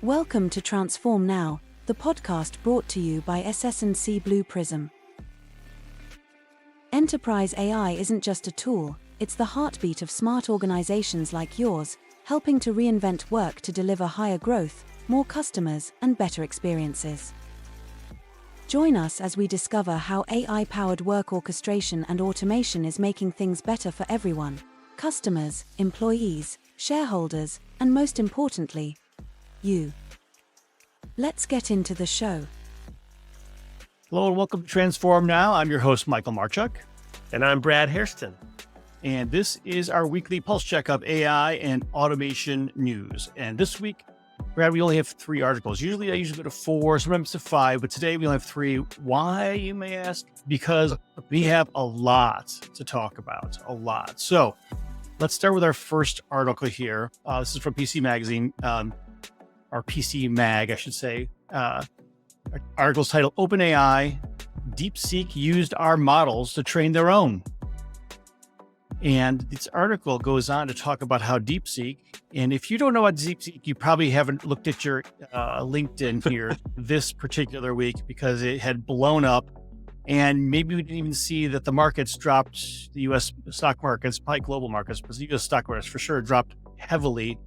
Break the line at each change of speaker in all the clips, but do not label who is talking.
Welcome to Transform Now, the podcast brought to you by SS&C Blue Prism. Enterprise AI isn't just a tool, it's the heartbeat of smart organizations like yours, helping to reinvent work to deliver higher growth, more customers, and better experiences. Join us as we discover how AI-powered work orchestration and automation is making things better for everyone: customers, employees, shareholders, and most importantly, you. Let's get into the show.
Hello and welcome to Transform Now. I'm your host, Michael Marchuk.
And I'm Brad Hairston.
And this is our weekly pulse check of AI and automation news. And this week, Brad, we only have 3 articles. Usually I go to 4, sometimes to 5, but today we only have 3. Why, you may ask? Because we have a lot to talk about, a lot. So let's start with our first article here. This is from PC Magazine. Our PC Mag, I should say. Article's titled, OpenAI, DeepSeek used our models to train their own. And this article goes on to talk about how DeepSeek, and if you don't know about DeepSeek, you probably haven't looked at your LinkedIn here this particular week because it had blown up. And maybe we didn't even see that the markets dropped, the U.S. stock markets, probably global markets, but the U.S. stock markets for sure dropped heavily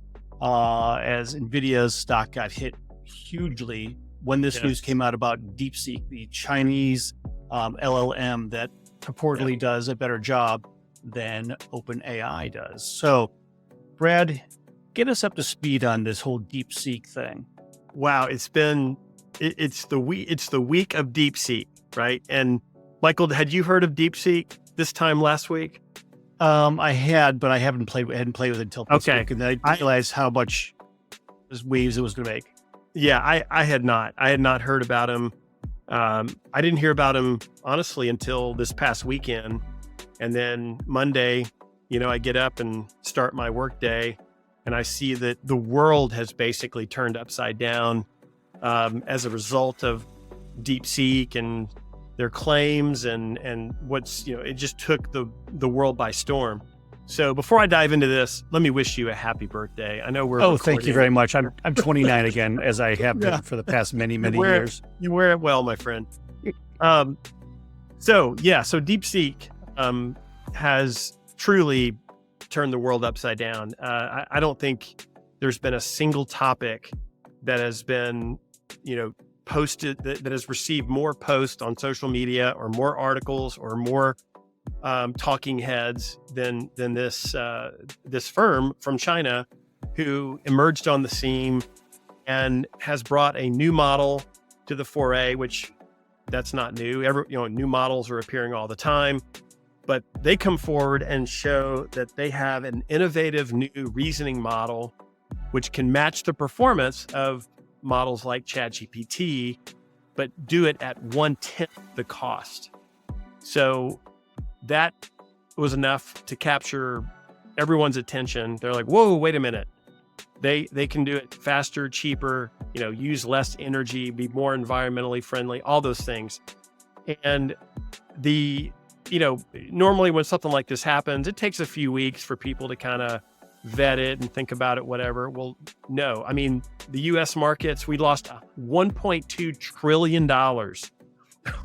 as NVIDIA's stock got hit hugely when this news came out about DeepSeek, the Chinese LLM that purportedly does a better job than OpenAI does. So, Brad, get us up to speed on this whole DeepSeek thing.
Wow, it's the week of DeepSeek, right? And Michael, had you heard of DeepSeek this time last week?
I had, but I hadn't played with it until this week, and I realized how much waves it was going to make.
Yeah, I had not. I had not heard about him. I didn't hear about him, honestly, until this past weekend. And then Monday, I get up and start my work day, and I see that the world has basically turned upside down as a result of DeepSeek and their claims and what's, it just took the world by storm. So before I dive into this, let me wish you a happy birthday. I know we're recording.
Thank you very much. I'm 29 again, as I have been for the past many years.
You wear it well, my friend. So DeepSeek has truly turned the world upside down. I don't think there's been a single topic that has been, posted that has received more posts on social media or more articles or more talking heads than this firm from China who emerged on the scene and has brought a new model to the foray, which that's not new. New models are appearing all the time, but they come forward and show that they have an innovative new reasoning model which can match the performance of models like ChatGPT, but do it at 1/10 the cost. So that was enough to capture everyone's attention. They're like, whoa, wait a minute. They can do it faster, cheaper, use less energy, be more environmentally friendly, all those things. And normally when something like this happens, it takes a few weeks for people to kind of vet it and think about it, whatever. Well, no, the U.S. markets, we lost $1.2 trillion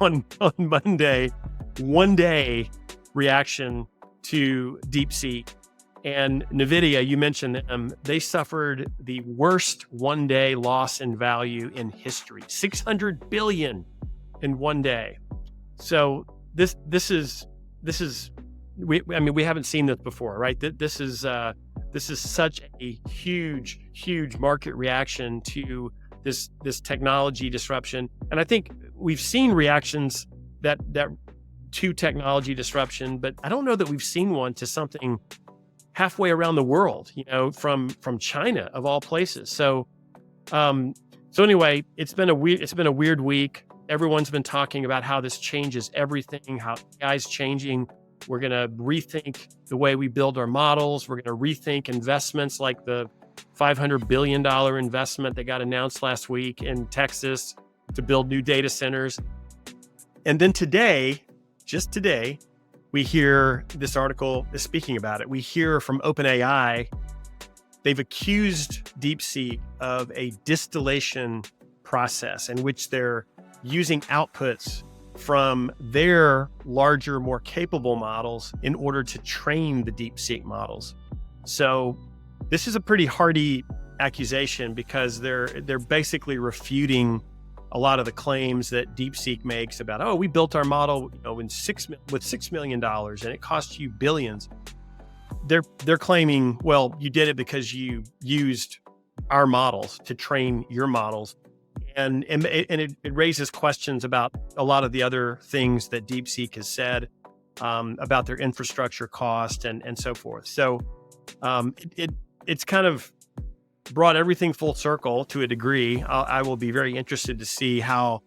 on Monday, one day reaction to DeepSeek. And NVIDIA, you mentioned them, they suffered the worst one-day loss in value in history, $600 billion in one day. So this is we haven't seen this before, right? This is such a huge market reaction to this technology disruption. And I think we've seen reactions that to technology disruption, but I don't know that we've seen one to something halfway around the world, from China of all places. So anyway, it's been a weird week. Everyone's been talking about how this changes everything, how AI's changing. We're going to rethink the way we build our models. We're going to rethink investments like the $500 billion investment that got announced last week in Texas to build new data centers. And then just today, we hear this article is speaking about it. We hear from OpenAI they've accused DeepSeek of a distillation process in which they're using outputs from their larger, more capable models in order to train the DeepSeek models. So this is a pretty hardy accusation because they're basically refuting a lot of the claims that DeepSeek makes about, oh, we built our model, with $6 million and it cost you billions. They're claiming, well, you did it because you used our models to train your models. And it raises questions about a lot of the other things that DeepSeek has said about their infrastructure cost and so forth. So it's kind of brought everything full circle to a degree. I will be very interested to see how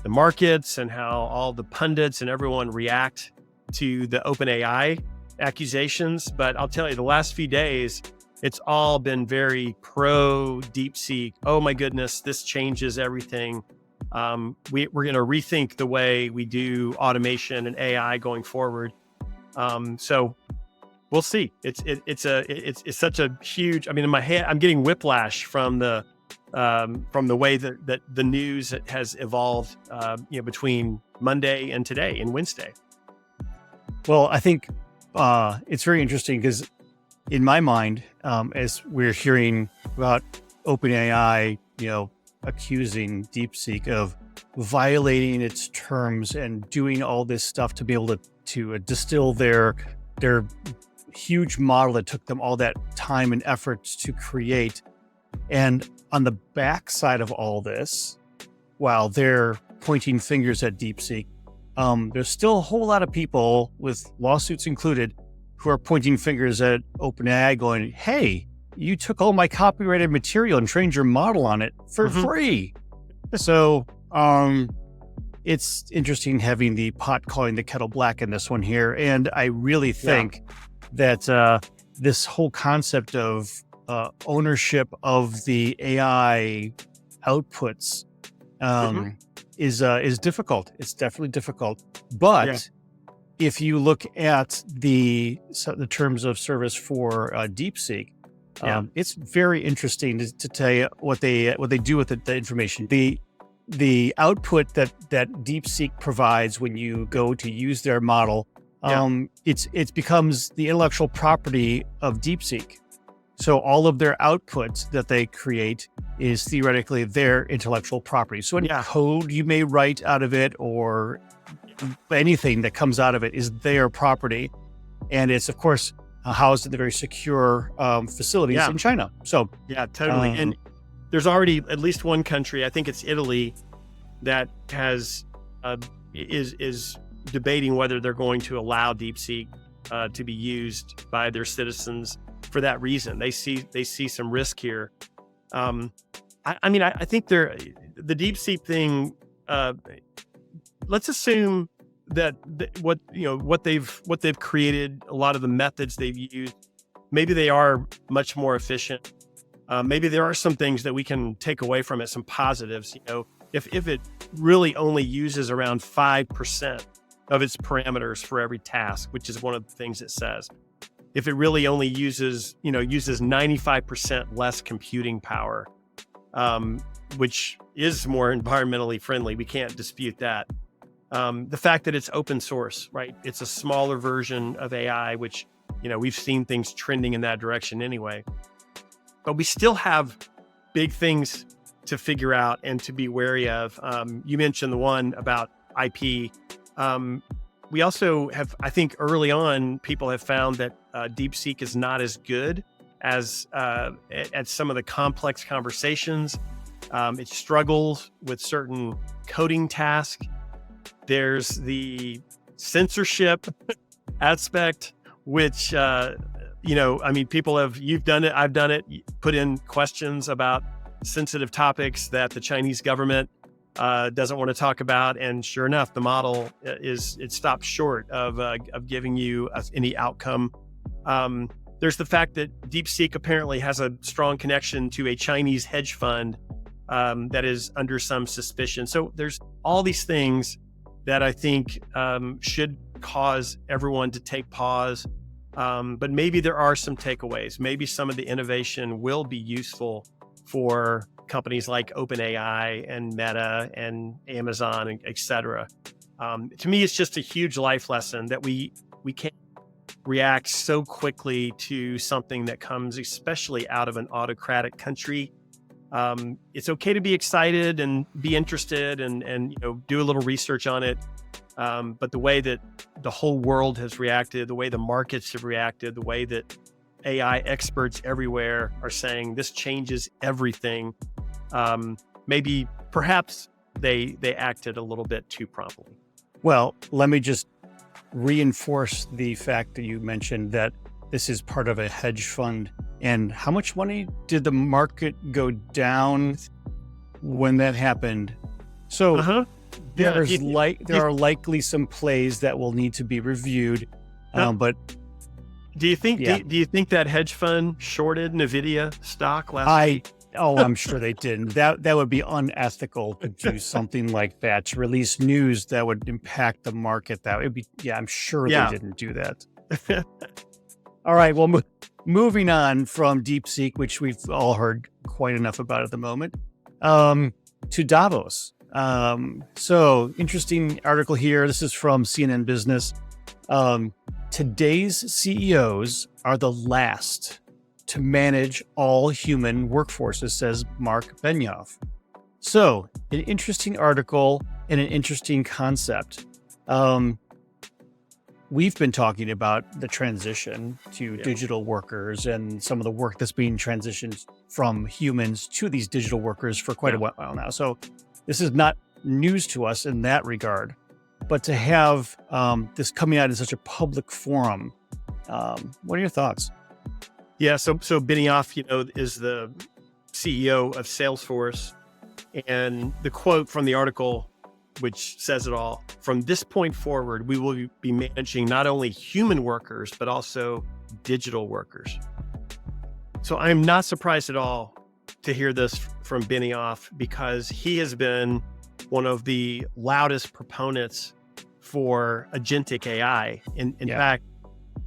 the markets and how all the pundits and everyone react to the OpenAI accusations. But I'll tell you, the last few days, it's all been very pro DeepSeek. Oh my goodness, this changes everything. We're going to rethink the way we do automation and AI going forward. So we'll see. It's such a huge. I mean, in my head, I'm getting whiplash from the way that the news has evolved. Between Monday and today and Wednesday.
Well, I think it's very interesting because in my mind, as we're hearing about OpenAI, accusing DeepSeek of violating its terms and doing all this stuff to be able to distill their huge model that took them all that time and effort to create. And on the backside of all this, while they're pointing fingers at DeepSeek, there's still a whole lot of people, with lawsuits included, who are pointing fingers at OpenAI going, hey, you took all my copyrighted material and trained your model on it for free. So it's interesting having the pot calling the kettle black in this one here. And I really think that this whole concept of ownership of the AI outputs is difficult. It's definitely difficult. But if you look at the terms of service for DeepSeek, it's very interesting to tell you what they do with the information. The output that DeepSeek provides when you go to use their model, it becomes the intellectual property of DeepSeek. So all of their output that they create is theoretically their intellectual property. So any code you may write out of it or anything that comes out of it is their property. And it's, of course, housed in the very secure facilities in China. So
totally. And there's already at least one country, I think it's Italy, that has is debating whether they're going to allow DeepSeek to be used by their citizens for that reason. They see some risk here. I think the DeepSeek thing. Let's assume that what they've created, a lot of the methods they've used, maybe they are much more efficient. Maybe there are some things that we can take away from it, some positives. If it really only uses around 5% of its parameters for every task, which is one of the things it says. If it really only uses 95% less computing power, which is more environmentally friendly, we can't dispute that. The fact that it's open source, right? It's a smaller version of AI, which, we've seen things trending in that direction anyway. But we still have big things to figure out and to be wary of. You mentioned the one about IP. We also have, I think early on, people have found that DeepSeek is not as good as at some of the complex conversations. It struggles with certain coding tasks. There's the censorship aspect, which, you've done it, I've done it, put in questions about sensitive topics that the Chinese government doesn't want to talk about. And sure enough, the model it stops short of giving you any outcome. There's the fact that DeepSeek apparently has a strong connection to a Chinese hedge fund that is under some suspicion. So there's all these things that I think should cause everyone to take pause But maybe there are some takeaways. Maybe some of the innovation will be useful for companies like OpenAI and Meta and Amazon, and et cetera. To me, it's just a huge life lesson that we can't react so quickly to something that comes especially out of an autocratic country. It's okay to be excited and be interested and do a little research on it. But the way that the whole world has reacted, the way the markets have reacted, the way that AI experts everywhere are saying this changes everything, perhaps they acted a little bit too promptly.
Well, let me just reinforce the fact that you mentioned that this is part of a hedge fund. And how much money did the market go down when that happened? So there are likely some plays that will need to be reviewed. But
do you think that hedge fund shorted NVIDIA stock last week?
I'm sure they didn't. That would be unethical to do something like that, to release news that would impact the market. That would be, I'm sure they didn't do that. All right. Well, moving on from DeepSeek, which we've all heard quite enough about at the moment, to Davos. So interesting article here. This is from CNN Business. Today's CEOs are the last to manage all human workforces, says Mark Benioff. So an interesting article and an interesting concept. We've been talking about the transition to digital workers and some of the work that's being transitioned from humans to these digital workers for quite a while now. So this is not news to us in that regard, but to have this coming out in such a public forum, what are your thoughts?
Yeah, so Benioff, is the CEO of Salesforce, and the quote from the article, which says it all: from this point forward, we will be managing not only human workers, but also digital workers. So I'm not surprised at all to hear this from Benioff, because he has been one of the loudest proponents for agentic AI. In fact,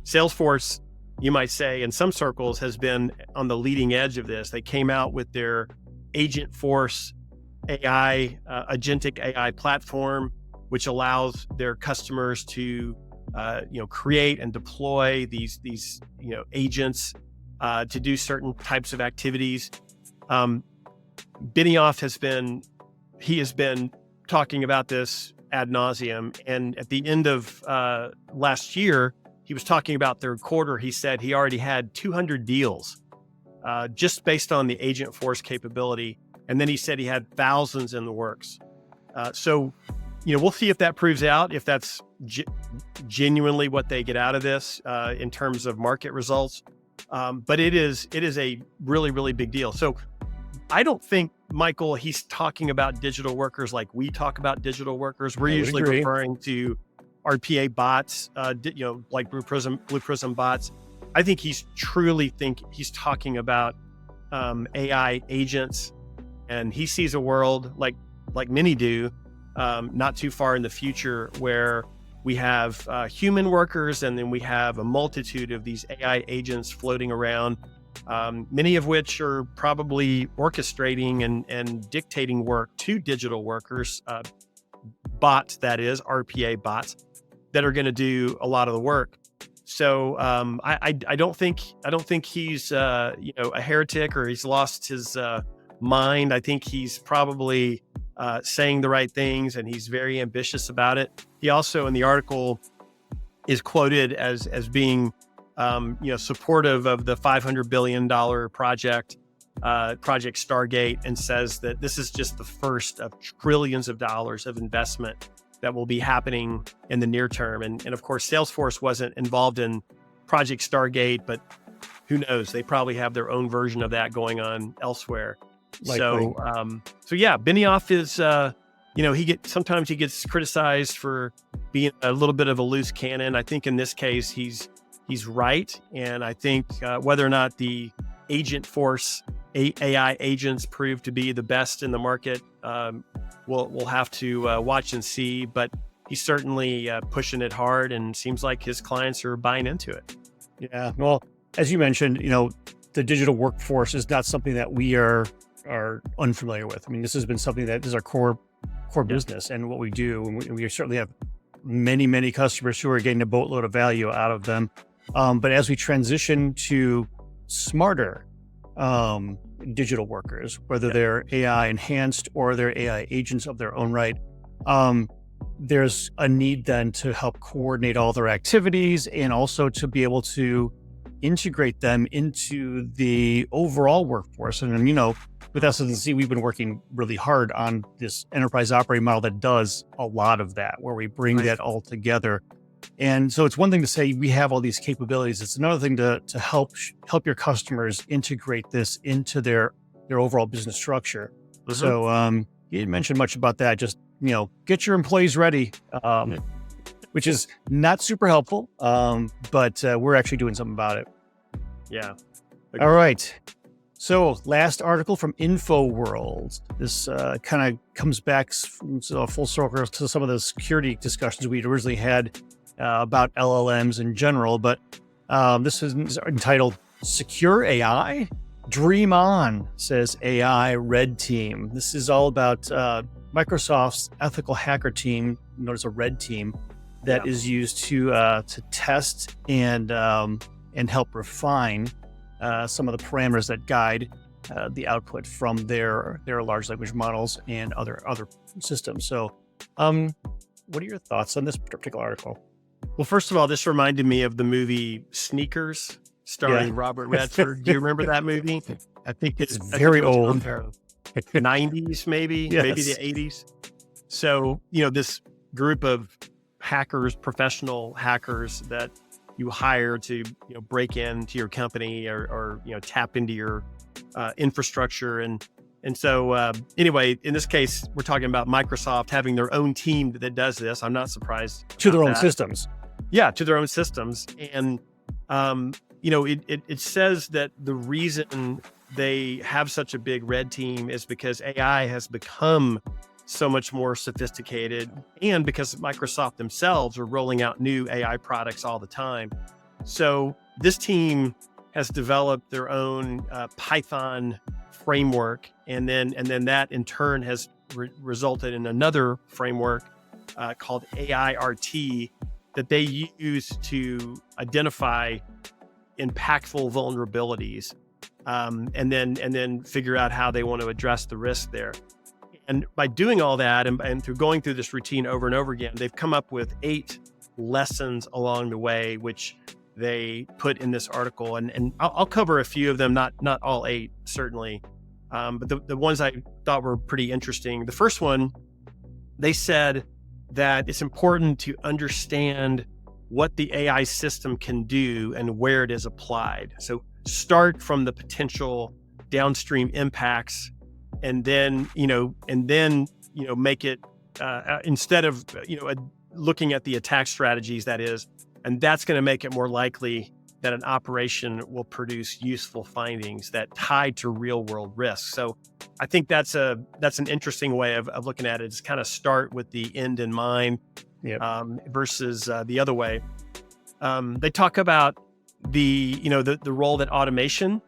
Salesforce, you might say, in some circles, has been on the leading edge of this. They came out with their Agentforce AI, agentic AI platform, which allows their customers to, create and deploy these agents to do certain types of activities. Benioff has been talking about this ad nauseum, and at the end of last year, he was talking about third quarter. He said he already had 200 deals just based on the Agentforce capability. And then he said he had thousands in the works. So we'll see if that proves out, if that's genuinely what they get out of this in terms of market results. But it is a really, really big deal. So I don't think, Michael, he's talking about digital workers like we talk about digital workers. We're usually referring to RPA bots, like Blue Prism bots. I think he's talking about AI agents, and he sees a world like many do, not too far in the future, where we have human workers, and then we have a multitude of these AI agents floating around, many of which are probably orchestrating and dictating work to digital workers, bots, that is, RPA bots, that are going to do a lot of the work. So I don't think he's a heretic, or he's lost his mind. I think he's probably saying the right things, and he's very ambitious about it. He also, in the article, is quoted as being supportive of the $500 billion project Stargate, and says that this is just the first of trillions of dollars of investment that will be happening in the near term. And of course, Salesforce wasn't involved in Project Stargate, but who knows? They probably have their own version of that going on elsewhere.
Likely.
So Benioff is, sometimes he gets criticized for being a little bit of a loose cannon. I think in this case, he's right. And I think whether or not the Agentforce AI agents prove to be the best in the market, we'll have to watch and see. But he's certainly pushing it hard, and seems like his clients are buying into it.
Yeah. Well, as you mentioned, the digital workforce is not something that we are unfamiliar with. I mean, this has been something that is our core
Yeah.
business and what we do, and we certainly have many customers who are getting a boatload of value out of them. But as we transition to smarter digital workers, whether
Yeah.
they're AI enhanced or they're AI agents of their own right, there's a need then to help coordinate all their activities and also to be able to integrate them into the overall workforce. And with S&C, we've been working really hard on this enterprise operating model that does a lot of that, where we bring
Right.
that all together. And so it's one thing to say we have all these capabilities. It's another thing to help your customers integrate this into their overall business structure.
Mhm.
So you didn't mention much about that. Just get your employees ready, which is not super helpful. But we're actually doing something about it.
Yeah.
All right. So last article from InfoWorld. This kind of comes back full circle to some of the security discussions we'd originally had about LLMs in general. But this is entitled Secure AI? Dream On, says AI Red Team. This is all about Microsoft's ethical hacker team, known as a red team, that
Yeah.
is used to test and help refine some of the parameters that guide the output from their large language models and other systems. So, what are your thoughts on this particular article?
Well, first of all, this reminded me of the movie Sneakers, starring
Yeah.
Robert Redford. Do you remember that movie? I think
It's
it
very
was
old.
from the 90s, maybe the
Yes.
80s. So, this group of hackers, professional hackers that you hire to, break into your company or tap into your infrastructure. And so, anyway, in this case, we're talking about Microsoft having their own team that does this. I'm not surprised.
To their
about
own
that.
systems.
Yeah, to their own systems. And, it says that the reason they have such a big red team is because AI has become so much more sophisticated, and because Microsoft themselves are rolling out new AI products all the time. So this team has developed their own Python framework, and then that in turn has resulted in another framework called AIRT that they use to identify impactful vulnerabilities, and then figure out how they want to address the risk there. And by doing all that and through going through this routine over and over again, they've come up with 8 lessons along the way, which they put in this article. And I'll cover a few of them, not all 8, certainly. But the ones I thought were pretty interesting. The first one, they said that it's important to understand what the AI system can do and where it is applied. So start from the potential downstream impacts, and then make it instead of looking at the attack strategies, that is, and that's going to make it more likely that an operation will produce useful findings that tie to real world risks. So I think that's an interesting way of looking at it, is kind of start with the end in mind.
Yep.
Versus the other way. They talk about the role that automation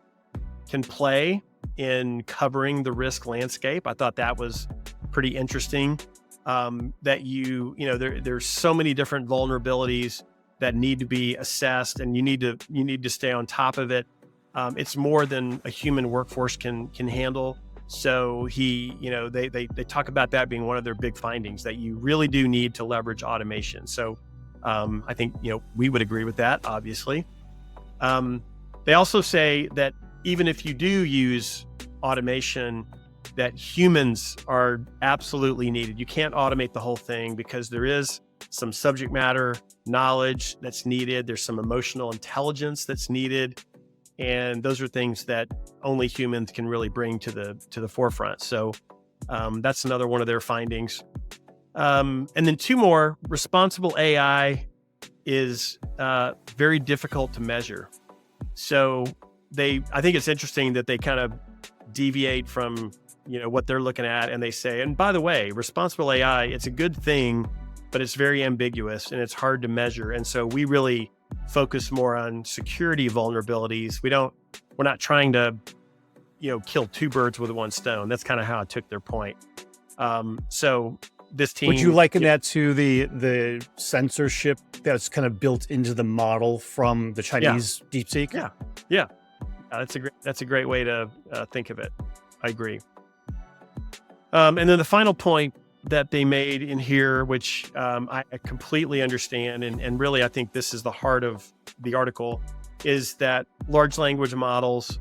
can play in covering the risk landscape. I thought that was pretty interesting. That there's so many different vulnerabilities that need to be assessed, and you need to stay on top of it. It's more than a human workforce can handle. So they talk about that being one of their big findings, that you really do need to leverage automation. So I think we would agree with that, obviously. They also say that even if you do use automation, that humans are absolutely needed. You can't automate the whole thing because there is some subject matter knowledge that's needed. There's some emotional intelligence that's needed. And those are things that only humans can really bring to the forefront. So that's another one of their findings. And then 2 more. Responsible AI is very difficult to measure. So I think it's interesting that they kind of deviate from what they're looking at, and they say, and by the way, responsible AI, it's a good thing, but it's very ambiguous and it's hard to measure. And so we really focus more on security vulnerabilities. We're not trying to, kill two birds with one stone. That's kind of how I took their point. So this team.
Would you liken that to the censorship that's kind of built into the model from the Chinese DeepSeek?
Yeah. That's a great way to think of it. I agree. And then the final point that they made in here, which I completely understand, and really I think this is the heart of the article, is that large language models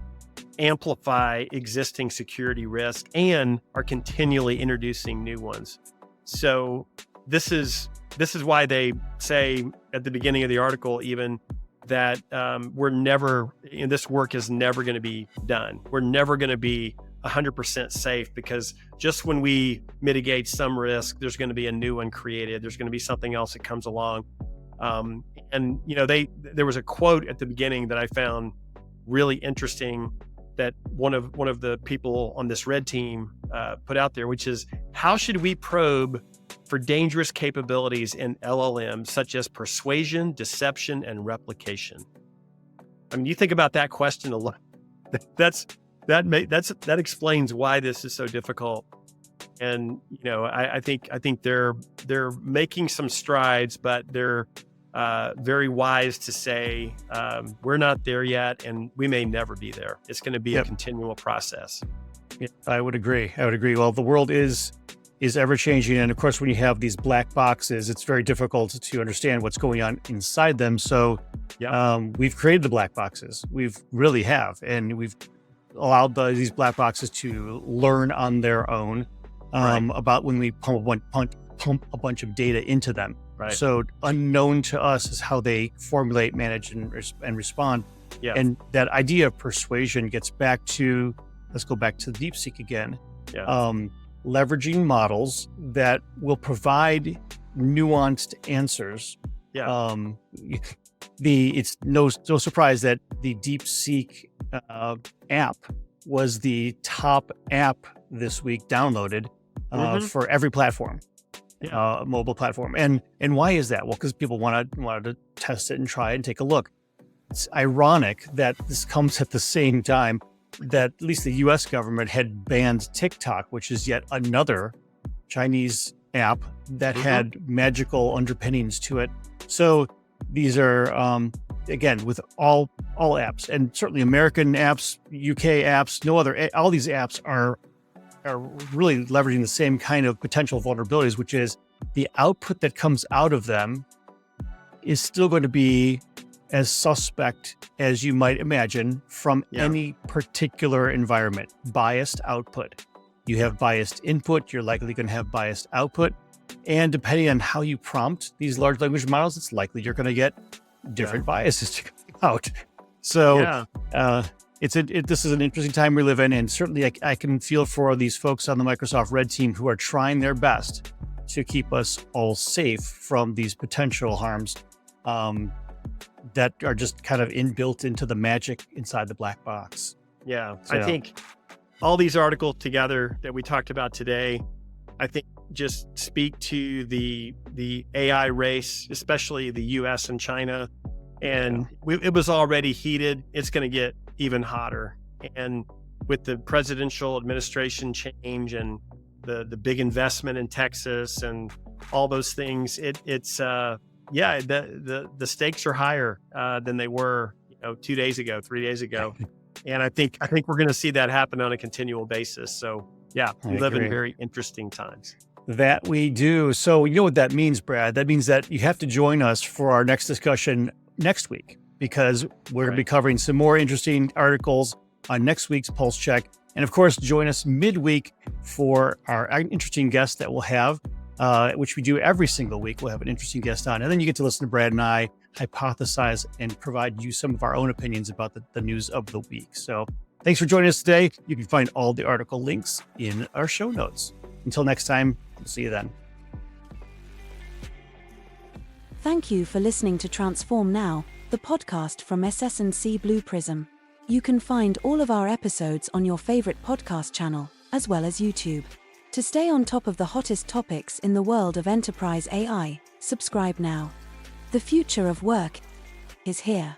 amplify existing security risk and are continually introducing new ones. So this is why they say at the beginning of the article even that this work is never going to be done. We're never going to be 100% safe, because just when we mitigate some risk, there's going to be a new one created. There's going to be something else that comes along. And there was a quote at the beginning that I found really interesting that one of the people on this red team put out there, which is, how should we probe for dangerous capabilities in LLMs such as persuasion, deception, and replication? I mean, you think about that question alone. That explains why this is so difficult. And I think they're making some strides, but they're very wise to say we're not there yet, and we may never be there. It's going to be a continual process.
Yeah, I would agree. Well, the world is ever changing, and of course, when you have these black boxes, it's very difficult to understand what's going on inside them. So, we've created the black boxes. We've really have, and we've allowed these black boxes to learn on their own about when we pump a bunch of data into them.
Right.
So unknown to us is how they formulate, manage, and respond.
Yeah.
And that idea of persuasion gets back to, let's go back to the DeepSeek again.
Yeah.
Leveraging models that will provide nuanced answers.
Yeah.
It's no surprise that the DeepSeek app was the top app this week downloaded for every platform. Mobile platform. And why is that? Well, because people wanted to test it and try it and take a look. It's ironic that this comes at the same time that at least the US government had banned TikTok, which is yet another Chinese app that had magical underpinnings to it. So these are, again, with all apps, and certainly American apps, UK apps, all these apps are really leveraging the same kind of potential vulnerabilities, which is the output that comes out of them is still going to be as suspect as you might imagine from any particular environment. Biased output. You have biased input, you're likely going to have biased output. And depending on how you prompt these large language models, it's likely you're going to get different biases to come out. So this is an interesting time we live in, and certainly I can feel for these folks on the Microsoft Red team who are trying their best to keep us all safe from these potential harms that are just kind of inbuilt into the magic inside the black box.
Yeah, so I think all these articles together that we talked about today, I think just speak to the AI race, especially the US and China. And it was already heated. It's going to get even hotter. And with the presidential administration change and the big investment in Texas and all those things, it's the stakes are higher than they were 2 days ago, 3 days ago. And I think we're going to see that happen on a continual basis. So we live in very interesting times.
That we do. So you know what that means, Brad? That means that you have to join us for our next discussion next week, because we're going to be covering some more interesting articles on next week's Pulse Check. And of course, join us midweek for our interesting guest that we'll have, which we do every single week. We'll have an interesting guest on, and then you get to listen to Brad and I hypothesize and provide you some of our own opinions about the news of the week. So thanks for joining us today. You can find all the article links in our show notes. Until next time, we'll see you then.
Thank you for listening to Transform Now, the podcast from SS&C Blue Prism. You can find all of our episodes on your favorite podcast channel, as well as YouTube. To stay on top of the hottest topics in the world of enterprise AI, subscribe now. The future of work is here.